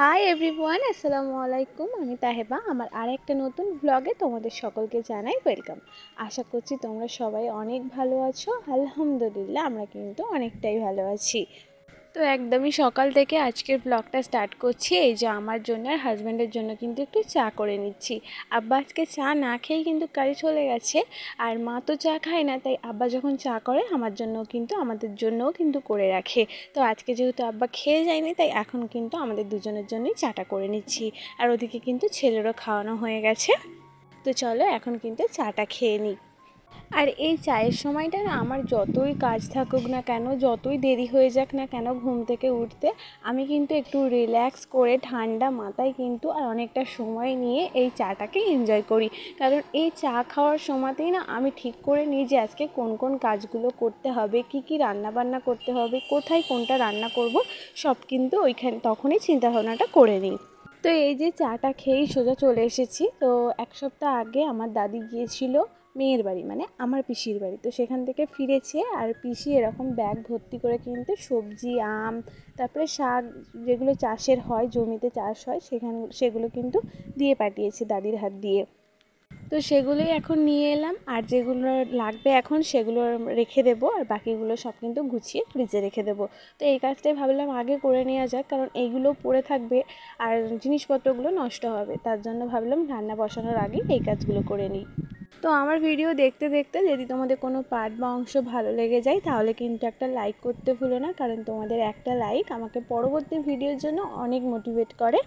Hi everyone, আসসালামু আলাইকুম। আমি তাহেবা। আমার আরেকটা নতুন ব্লগে তোমাদের সকলকে জানাই ওয়েলকাম। আশা করছি তোমরা সবাই অনেক ভালো আছো। আলহামদুলিল্লাহ আমরা কিন্তু অনেকটাই ভালো আছি। তো একদমই সকাল থেকে আজকের ব্লগটা স্টার্ট করছি। এই যে আমার জন্য আর হাজব্যান্ডের জন্য কিন্তু একটু চা করে নিচ্ছি। আব্বা আজকে চা না খেয়েই কিন্তু কাজে চলে গেছে, আর মা তো চা খায় না, তাই আব্বা যখন চা করে আমার জন্য কিন্তু আমাদের জন্যও কিন্তু করে রাখে। তো আজকে যেহেতু আব্বা খেয়ে যায়নি, তাই এখন কিন্তু আমাদের দুজনের জন্যই চাটা করে নিচ্ছি। আর ওদিকে কিন্তু ছেলেরও খাওয়ানো হয়ে গেছে। তো চলো এখন কিন্তু চাটা খেয়ে নিই। আর এই চায়ের সময়টা না, আমার যতই কাজ থাকুক না কেন, যতই দেরি হয়ে যাক না কেন ঘুম থেকে উঠতে, আমি কিন্তু একটু রিল্যাক্স করে ঠান্ডা মাথায় কিন্তু আর অনেকটা সময় নিয়ে এই চাটাকে এনজয় করি। কারণ এই চা খাওয়ার সময়তেই না আমি ঠিক করে নিই যে আজকে কোন কোন কাজগুলো করতে হবে, কি কি রান্না বান্না করতে হবে, কোথায় কোনটা রান্না করব, সব কিন্তু তখনই চিন্তাভাবনাটা করে নিই। তো এই যে চাটা খেয়েই সোজা চলে এসেছি। তো এক সপ্তাহ আগে আমার দাদি গিয়েছিল মেয়ের বাড়ি, মানে আমার পিসির বাড়ি। তো সেখান থেকে ফিরেছে, আর পিসি এরকম ব্যাগ ভর্তি করে কিন্তু সবজি, আম, তারপরে শাক, যেগুলো চাষের হয়, জমিতে চাষ হয়, সেগুলো কিন্তু দিয়ে পাঠিয়েছে দাদির হাত দিয়ে। তো সেগুলোই এখন নিয়ে এলাম, আর যেগুলো লাগবে এখন সেগুলো রেখে দেবো, আর বাকিগুলো সব কিন্তু গুছিয়ে ফ্রিজে রেখে দেবো। তো এই কাজটাই ভাবলাম আগে করে নেওয়া যাক, কারণ এইগুলো পড়ে থাকবে আর জিনিসপত্রগুলো নষ্ট হবে। তার জন্য ভাবলাম রান্না বসানোর আগেই এই কাজগুলো করে নিই। তো আমার ভিডিও দেখতে দেখতে যদি তোমাদের কোনো পার্ট বা অংশ ভালো লেগে যায়, তাহলে কিন্তু একটা লাইক করতে ভুলো না, কারণ তোমাদের একটা লাইক আমাকে পরবর্তী ভিডিওর জন্য অনেক মোটিভেট করে।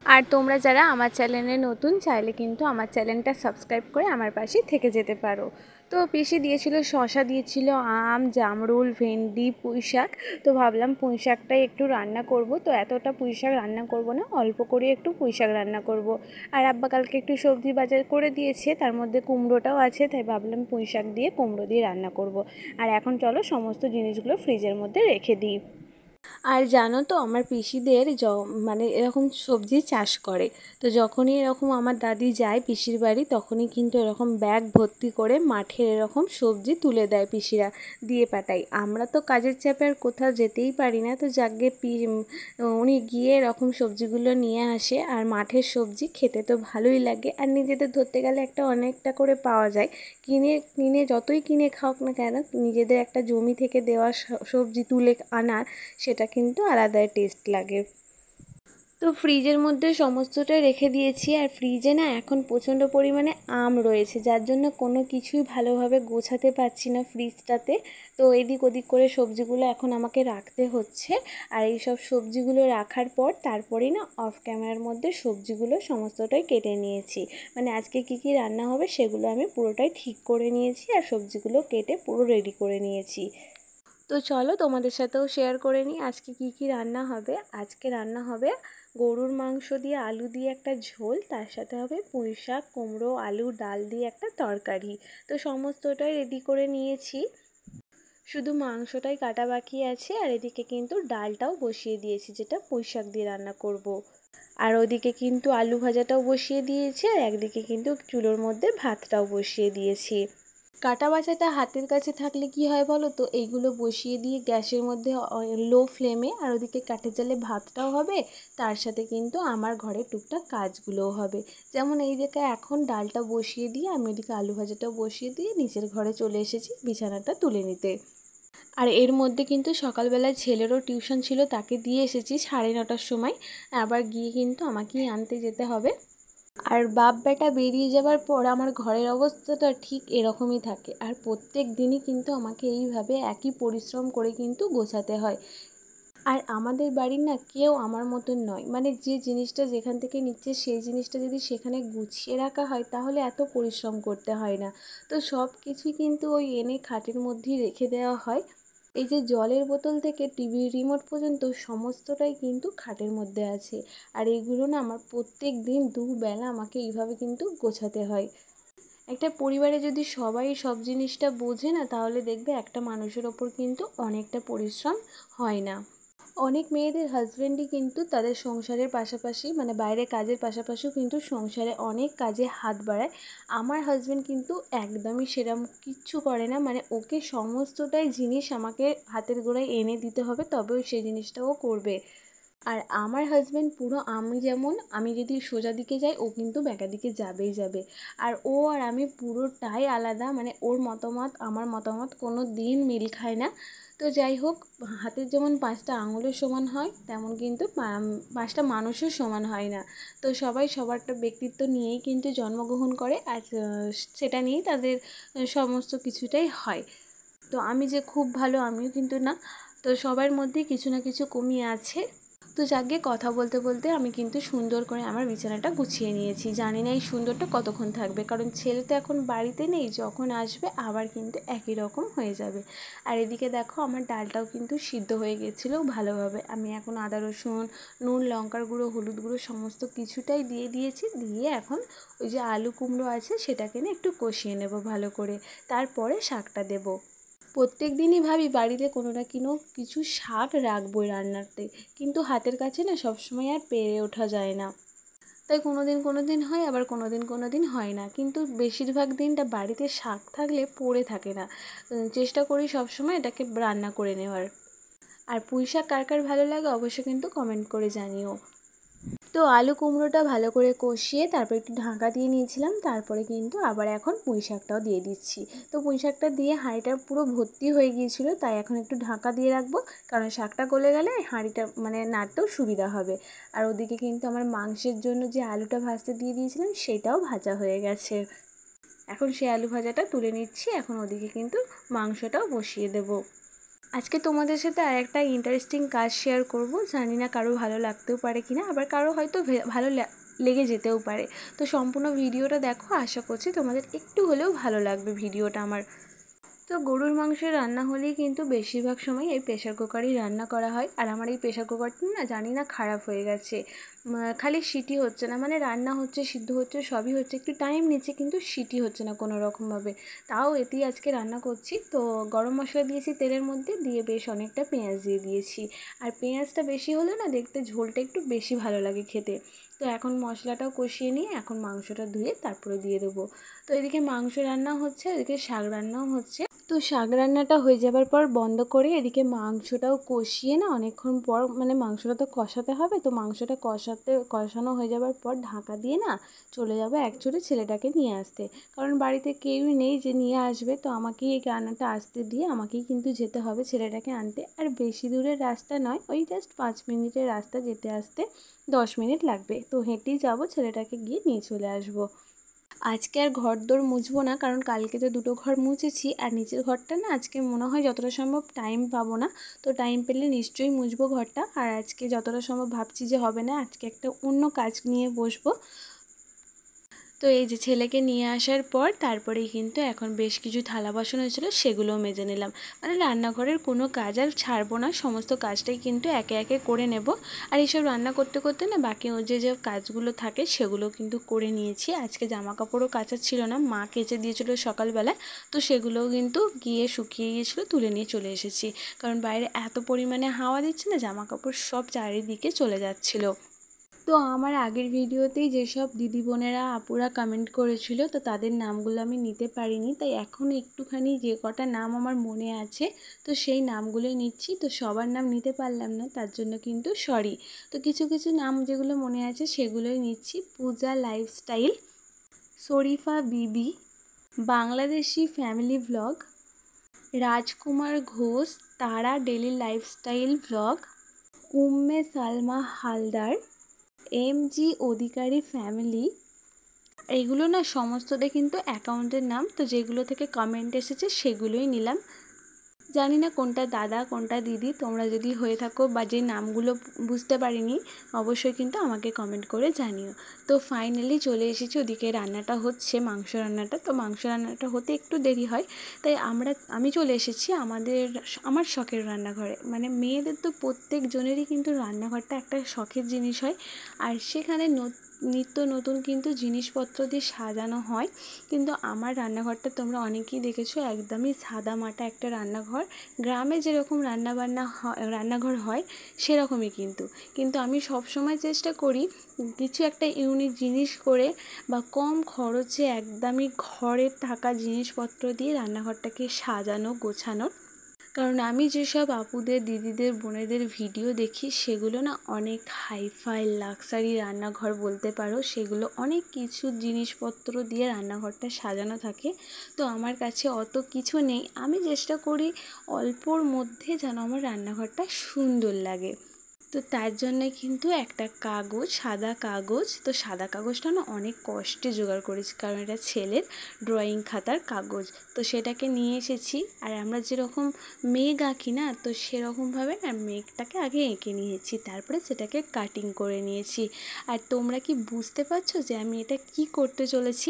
আর তোমরা যারা আমার চ্যানেলে নতুন, চাইলে কিন্তু আমার চ্যানেলটা সাবস্ক্রাইব করে আমার পাশে থেকে যেতে পারো। তো পিসি দিয়েছিল শসা, দিয়েছিল আম, জামরুল, ভেন্ডি, পুঁই শাক। তো ভাবলাম পুঁই শাকটাই একটু রান্না করব। তো এতটা পুঁই শাক রান্না করব না, অল্প করে একটু পুঁই শাক রান্না করব। আর আব্বা কালকে একটু সবজি বাজার করে দিয়েছে, তার মধ্যে কুমড়োটাও আছে, তাই ভাবলাম পুঁই শাক দিয়ে কুমড়ো দিয়ে রান্না করব। আর এখন চলো সমস্ত জিনিসগুলো ফ্রিজের মধ্যে রেখে দিই। আর জানো তো আমার পিসিদের মানে এরকম সবজি চাষ করে। তো যখনই এরকম আমার দাদি যায় পিসির বাড়ি, তখনই কিন্তু এরকম ব্যাগ ভর্তি করে মাঠের এরকম সবজি তুলে দেয় পিসিরা, দিয়ে পাঠায়। আমরা তো কাজের চাপে আর কোথাও যেতেই পারি না, তো যাকে উনি গিয়ে এরকম সবজিগুলো নিয়ে আসে। আর মাঠের সবজি খেতে তো ভালোই লাগে, আর নিজেদের ধরতে গেলে একটা অনেকটা করে পাওয়া যায়। কিনে কিনে যতই কিনে খাওক না কেন, নিজেদের একটা জমি থেকে দেওয়া সবজি তুলে আনার, সেটা কিন্তু আলাদাই টেস্ট লাগে। তো ফ্রিজের মধ্যে সমস্তটাই রেখে দিয়েছি, আর ফ্রিজে না এখন প্রচণ্ড পরিমাণে আম রয়েছে, যার জন্য কোনো কিছুই ভালোভাবে গোছাতে পারছি না ফ্রিজটাতে। তো এদিক ওদিক করে সবজিগুলো এখন আমাকে রাখতে হচ্ছে। আর এই সব সবজিগুলো রাখার পর তারপরেই না অফ ক্যামেরার মধ্যে সবজিগুলো সমস্তটাই কেটে নিয়েছি। মানে আজকে কী কী রান্না হবে সেগুলো আমি পুরোটাই ঠিক করে নিয়েছি, আর সবজিগুলো কেটে পুরো রেডি করে নিয়েছি। তো চলো তোমাদের সাথেও শেয়ার করে নিই আজকে কি কি রান্না হবে। আজকে রান্না হবে গরুর মাংস দিয়ে আলু দিয়ে একটা ঝোল, তার সাথে হবে পুঁই শাক, কুমড়ো, আলু, ডাল দিয়ে একটা তরকারি। তো সমস্তটাই রেডি করে নিয়েছি, শুধু মাংসটাই কাটা বাকি আছে। আর এদিকে কিন্তু ডালটাও বসিয়ে দিয়েছি, যেটা পুঁই শাক দিয়ে রান্না করব। আর ওদিকে কিন্তু আলু ভাজাটাও বসিয়ে দিয়েছি, আর একদিকে কিন্তু চুলোর মধ্যে ভাতটাও বসিয়ে দিয়েছি। কাটা বাছাটা হাতের কাছে থাকলে কি হয় বলো তো, এইগুলো বসিয়ে দিয়ে গ্যাসের মধ্যে লো ফ্লেমে, আর ওদিকে কাঠের জালে ভাতটাও হবে, তার সাথে কিন্তু আমার ঘরে টুকটাক কাজগুলোও হবে। যেমন এই দিকে এখন ডালটা বসিয়ে দিয়ে আমি ওদিকে আলু ভাজাটাও বসিয়ে দিয়ে নিচের ঘরে চলে এসেছি বিছানাটা তুলে নিতে। আর এর মধ্যে কিন্তু সকালবেলায় ছেলেরও টিউশন ছিল, তাকে দিয়ে এসেছি 9:30টার সময়। আবার গিয়ে কিন্তু আমাকেই আনতে যেতে হবে। আর বাপ বেটা বেরিয়ে যাবার পর আমার ঘরের অবস্থাটা ঠিক এরকমই থাকে, আর প্রত্যেক দিনই কিন্তু আমাকে এইভাবে একই পরিশ্রম করে কিন্তু গোছাতে হয়। আর আমাদের বাড়ির না কেউ আমার মতন নয়, মানে যে জিনিসটা যেখান থেকে নিচ্ছে সেই জিনিসটা যদি সেখানে গুছিয়ে রাখা হয়, তাহলে এত পরিশ্রম করতে হয় না। তো সব কিছুই কিন্তু ওই এনে খাটের মধ্যেই রেখে দেওয়া হয়। এই যে জলের বোতল থেকে টিভির রিমোট পর্যন্ত সমস্তটাই কিন্তু খাটের মধ্যে আছে। আর এইগুলো না আমার প্রত্যেক দিন দুবেলা আমাকে এইভাবে কিন্তু গোছাতে হয়। একটা পরিবারে যদি সবাই সব জিনিসটা বোঝে না, তাহলে দেখবে একটা মানুষের ওপর কিন্তু অনেকটা পরিশ্রম হয় না। অনেক মেয়েদের হাজব্যান্ডই কিন্তু তাদের সংসারের পাশাপাশি, মানে বাইরে কাজের পাশাপাশিও কিন্তু সংসারে অনেক কাজে হাত বাড়ায়। আমার হাজব্যান্ড কিন্তু একদমই সেরকম কিচ্ছু করে না, মানে ওকে সমস্তটাই জিনিস আমাকে হাতের গোড়ায় এনে দিতে হবে, তবেও সেই জিনিসটা ও করবে। আর আমার হাজব্যান্ড পুরো আমি যেমন, আমি যদি সোজা দিকে যাই ও কিন্তু বেঁকা দিকে যাবেই যাবে। আর ও আর আমি পুরোটাই আলাদা, মানে ওর মতামত আমার মতামত কোনো দিন মিল খায় না। তো যাই হোক, হাতের যেমন 5টা আঙুলের সমান হয়, তেমন কিন্তু 5টা মানুষের সমান হয় না। তো সবাই সবারটা ব্যক্তিত্ব নিয়েই কিন্তু জন্মগ্রহণ করে, আর সেটা নিয়েই তাদের সমস্ত কিছুটাই হয়। তো আমি যে খুব ভালো আমিও কিন্তু না, তো সবার মধ্যেই কিছু না কিছু কমি আছে। তো যাকে কথা বলতে বলতে আমি কিন্তু সুন্দর করে আমার বিছানাটা গুছিয়ে নিয়েছি। জানি না এই সুন্দরটা কতক্ষণ থাকবে, কারণ ছেলে তো এখন বাড়িতে নেই, যখন আসবে আবার কিন্তু একই রকম হয়ে যাবে। আর এদিকে দেখো আমার ডালটাও কিন্তু সিদ্ধ হয়ে গেছিলো ভালোভাবে। আমি এখন আদা রসুন, নুন, লঙ্কার গুঁড়ো, হলুদ গুঁড়ো সমস্ত কিছুটাই দিয়ে দিয়েছি। দিয়ে এখন ওই যে আলু কুমড়ো আছে সেটাকে নিয়ে একটু কষিয়ে নেব ভালো করে, তারপরে শাকটা দেবো। প্রত্যেক দিনই ভাবি বাড়িতে কোনো না কোনো কিছু শাক রাখবোই রান্নাতে, কিন্তু হাতের কাছে না সবসময় আর পেরে ওঠা যায় না। তাই কোনো দিন হয়, আবার কোনো দিন হয় না, কিন্তু বেশিরভাগ দিনটা বাড়িতে শাক থাকলে পড়ে থাকে না। চেষ্টা করি সবসময় এটাকে রান্না করে নেওয়ার। আর পুঁই শাক কার কার ভালো লাগে অবশ্যই কিন্তু কমেন্ট করে জানিও। তো আলু কুমড়োটা ভালো করে কষিয়ে তারপর একটু ঢাকা দিয়ে নিয়েছিলাম, তারপরে কিন্তু আবার এখন পুঁই শাকটাও দিয়ে দিচ্ছি। তো পুঁই শাকটা দিয়ে হাঁড়িটা পুরো ভর্তি হয়ে গিয়েছিল, তাই এখন একটু ঢাকা দিয়ে রাখবো, কারণ শাকটা গলে গেলে হাঁড়িটা মানে নাড়তেও সুবিধা হবে। আর ওদিকে কিন্তু আমার মাংসের জন্য যে আলুটা ভাজতে দিয়ে দিয়েছিলাম সেটাও ভাজা হয়ে গেছে। এখন সেই আলু ভাজাটা তুলে নিচ্ছি, এখন ওদিকে কিন্তু মাংসটাও বসিয়ে দেবো। আজকে তোমাদের সাথে আর একটা ইন্টারেস্টিং কাজ শেয়ার করব, জানি না কারো ভালো লাগতেও পারে কিনা, আবার কারো হয়তো ভালো লেগে যেতেও পারে। তো সম্পূর্ণ ভিডিওটা দেখো, আশা করছি তোমাদের একটু হলেও ভালো লাগবে ভিডিওটা আমার। তো গরুর মাংসের রান্না হলেই কিন্তু বেশিরভাগ সময় এই প্রেশার কুকারেই রান্না করা হয়। আর আমার এই প্রেশার কুকারটা না জানি না খারাপ হয়ে গেছে, খালি সিটি হচ্ছে না, মানে রান্না হচ্ছে, সিদ্ধ হচ্ছে, সবই হচ্ছে, একটু টাইম নিচ্ছে, কিন্তু সিটি হচ্ছে না কোনো রকমভাবে। তাও এতেই আজকে রান্না করছি। তো গরম মশলা দিয়েছি তেলের মধ্যে, দিয়ে বেশ অনেকটা পেঁয়াজ দিয়ে দিয়েছি। আর পেঁয়াজটা বেশি হলে না দেখতে ঝোলটা একটু বেশি ভালো লাগে খেতে। তো এখন মশলাটাও কষিয়ে নিয়ে এখন মাংসটা ধুয়ে তারপরে দিয়ে দেবো। তো এদিকে মাংস রান্না হচ্ছে, এদিকে শাক রান্নাও হচ্ছে। তো শাক রান্নাটা হয়ে যাবার পর বন্ধ করে এদিকে মাংসটাও কষিয়ে না অনেকক্ষণ পর, মানে মাংসটা তো কষাতে হবে, তো মাংসটা কষানো হয়ে যাবার পর ঢাকা দিয়ে না চলে যাবে একচুটে ছেলেটাকে নিয়ে আসতে। কারণ বাড়িতে কেউই নেই যে নিয়ে আসবে, তো আমাকেই এই রান্নাটা আসতে দিয়ে আমাকেই কিন্তু যেতে হবে ছেলেটাকে আনতে। আর বেশি দূরের রাস্তা নয়, ওই জাস্ট 5 মিনিটের রাস্তা, যেতে আসতে 10 মিনিট লাগবে। তো হেঁটেই যাবো, ছেলেটাকে গিয়ে নিয়ে চলে আসবো। আজকে আর ঘরদোর মুছবো না, কারণ কালকে তো 2টো ঘর মুছেছি, আর নিচের ঘরটা না আজকে মনে হয় যতটা সম্ভব টাইম পাবো না। তো টাইম পেলে নিশ্চয়ই মুছবো ঘরটা। আর আজকে যতটা সম্ভব ভাবছি যে হবে না, আজকে একটা অন্য কাজ নিয়ে বসবো। তো এই যে ছেলেকে নিয়ে আসার পর তারপরেই কিন্তু এখন বেশ কিছু থালা বাসন হয়েছিলো, সেগুলোও মেজে নিলাম। মানে রান্নাঘরের কোনো কাজ আর ছাড়বো না, সমস্ত কাজটাই কিন্তু একে একে করে নেব। আর এইসব রান্না করতে করতে না বাকি যে কাজগুলো থাকে সেগুলো কিন্তু করে নিয়েছি। আজকে জামা কাপড়ও কাচা ছিল না, মা কেচে দিয়েছিলো সকালবেলা, তো সেগুলোও কিন্তু গিয়ে শুকিয়ে গিয়েছিলো, তুলে নিয়ে চলে এসেছি। কারণ বাইরে এত পরিমাণে হাওয়া দিচ্ছে না, জামা কাপড় সব চারিদিকে চলে যাচ্ছিলো। তো আমার আগের ভিডিওতেই যেসব দিদি বোনেরা আপুরা কমেন্ট করেছিল, তো তাদের নামগুলো আমি নিতে পারিনি, তাই এখন একটুখানি যে কটা নাম আমার মনে আছে তো সেই নামগুলোই নিচ্ছি। তো সবার নাম নিতে পারলাম না, তার জন্য কিন্তু সরি। তো কিছু কিছু নাম যেগুলো মনে আছে সেগুলোই নিচ্ছি। পূজা lifestyle, Sharifa Bibi, Bangladeshi family vlog, Rajkumar Ghosh, Tara daily lifestyle vlog, Umme Salma Haldar, MG Adhikari family. এইগুলো না সমস্তটা কিন্তু অ্যাকাউন্টের নাম, তো যেগুলো থেকে কমেন্ট এসেছে সেগুলোই নিলাম। জানি না কোনটা দাদা কোনটা দিদি, তোমরা যদি হয়ে থাকো বা যে নামগুলো বুঝতে পারিনি অবশ্যই কিন্তু আমাকে কমেন্ট করে জানিও। তো ফাইনালি চলে এসেছি, ওদিকে রান্নাটা হচ্ছে মাংস রান্নাটা। তো মাংস রান্নাটা হতে একটু দেরি হয়, তাই আমি চলে এসেছি আমার শখের রান্নাঘরে। মানে মেয়েদের তো প্রত্যেক জনেরই কিন্তু রান্নাঘরটা একটা শখের জিনিস হয়, আর সেখানে নিত্য নতুন কিন্তু জিনিসপত্র দিয়ে সাজানো হয়। কিন্তু আমার রান্নাঘরটা তোমরা অনেকেই দেখেছো, একদমই সাদামাটা একটা রান্নাঘর। গ্রামে যেরকম রান্নাঘর হয় সেরকমই কিন্তু আমি সবসময় চেষ্টা করি কিছু একটা ইউনিক জিনিস করে বা কম খরচে একদমই ঘরে থাকা জিনিসপত্র দিয়ে রান্নাঘরটাকে সাজানো গোছানোর। কারণ আমি যেসব আপুদের, দিদিদের, বোনেদের ভিডিও দেখি সেগুলো না অনেক হাইফাই লাক্সারি রান্নাঘর বলতে পারো। সেগুলো অনেক কিছু জিনিসপত্র দিয়ে রান্নাঘরটা সাজানো থাকে। তো আমার কাছে অত কিছু নেই, আমি চেষ্টা করি অল্পর মধ্যে যেন আমার রান্নাঘরটা সুন্দর লাগে। তো তার জন্যে কিন্তু একটা কাগজ, সাদা কাগজ, তো সাদা কাগজটা না অনেক কষ্টে জোগাড় করেছি, কারণ এটা ছেলের ড্রয়িং খাতার কাগজ। তো সেটাকে নিয়ে এসেছি, আর আমরা যেরকম মেঘ আঁকি না, তো সেরকমভাবে না মেঘটাকে আগে এঁকে নিয়েছি, তারপরে সেটাকে কাটিং করে নিয়েছি। আর তোমরা কি বুঝতে পারছো যে আমি এটা কি করতে চলেছি?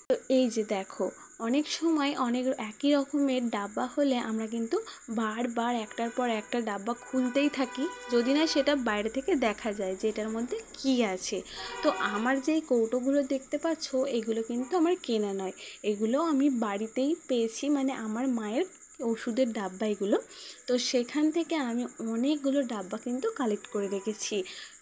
তো এই যে দেখো, অনেক সময় অনেক একই রকমের ডাব্বা হলে আমরা কিন্তু বারবার একটার পর একটা ডাব্বা খুলতেই থাকি, যদি না সেটা বাইরে থেকে দেখা যায় যে এটার মধ্যে কী আছে। তো আমার যেই কৌটোগুলো দেখতে পাচ্ছ, এগুলো কিন্তু আমার কেনা নয়, এগুলো আমি বাড়িতেই পেয়েছি, মানে আমার মায়ের ওষুধের ডাব্বা এগুলো। তো সেখান থেকে আমি অনেকগুলো ডাব্বা কিন্তু কালেক্ট করে রেখেছি।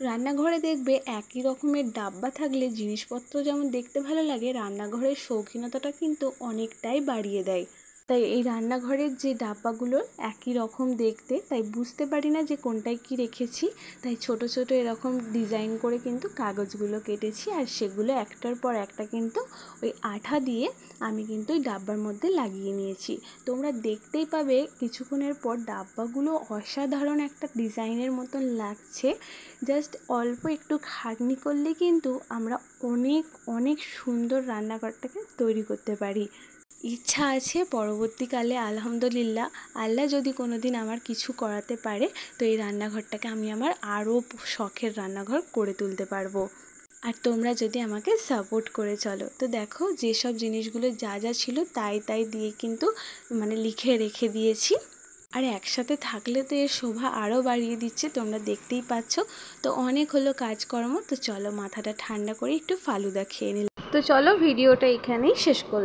রান্নাঘরে দেখবে একই রকমের ডাব্বা থাকলে জিনিসপত্র যেমন দেখতে ভালো লাগে, রান্নাঘরের শৌখিনতাটা কিন্তু অনেকটাই বাড়িয়ে দেয়। তাই এই রান্নাঘরের যে ডাব্বাগুলো একই রকম দেখতে, তাই বুঝতে পারি না যে কোনটায় কি রেখেছি। তাই ছোট ছোট এরকম ডিজাইন করে কিন্তু কাগজগুলো কেটেছি, আর সেগুলো একটার পর একটা কিন্তু ওই আঠা দিয়ে আমি কিন্তু ওই ডাব্বার মধ্যে লাগিয়ে নিয়েছি। তোমরা দেখতেই পাবে কিছুক্ষণের পর ডাব্বাগুলো অসাধারণ একটা ডিজাইনের মতন লাগছে। জাস্ট অল্প একটু খাটনি করলে কিন্তু আমরা অনেক অনেক সুন্দর রান্নাঘরটাকে তৈরি করতে পারি। ইচ্ছা আছে পরবর্তীকালে, আলহামদুলিল্লাহ, আল্লাহ যদি কোনো দিন আমার কিছু করাতে পারে, তো এই রান্নাঘরটাকে আমি আমার আরও শখের রান্নাঘর করে তুলতে পারবো। আর তোমরা যদি আমাকে সাপোর্ট করে চলো। তো দেখো, যেসব জিনিসগুলো যা যা ছিল তাই তাই দিয়ে কিন্তু মানে লিখে রেখে দিয়েছি। আর একসাথে থাকলে তো এর শোভা আরও বাড়িয়ে দিচ্ছে, তোমরা দেখতেই পাচ্ছ। তো অনেক হলো কাজকর্ম, তো চলো মাথাটা ঠান্ডা করে একটু ফালুদা খেয়ে নিলাম। তো চলো ভিডিওটা এখানেই শেষ করলাম।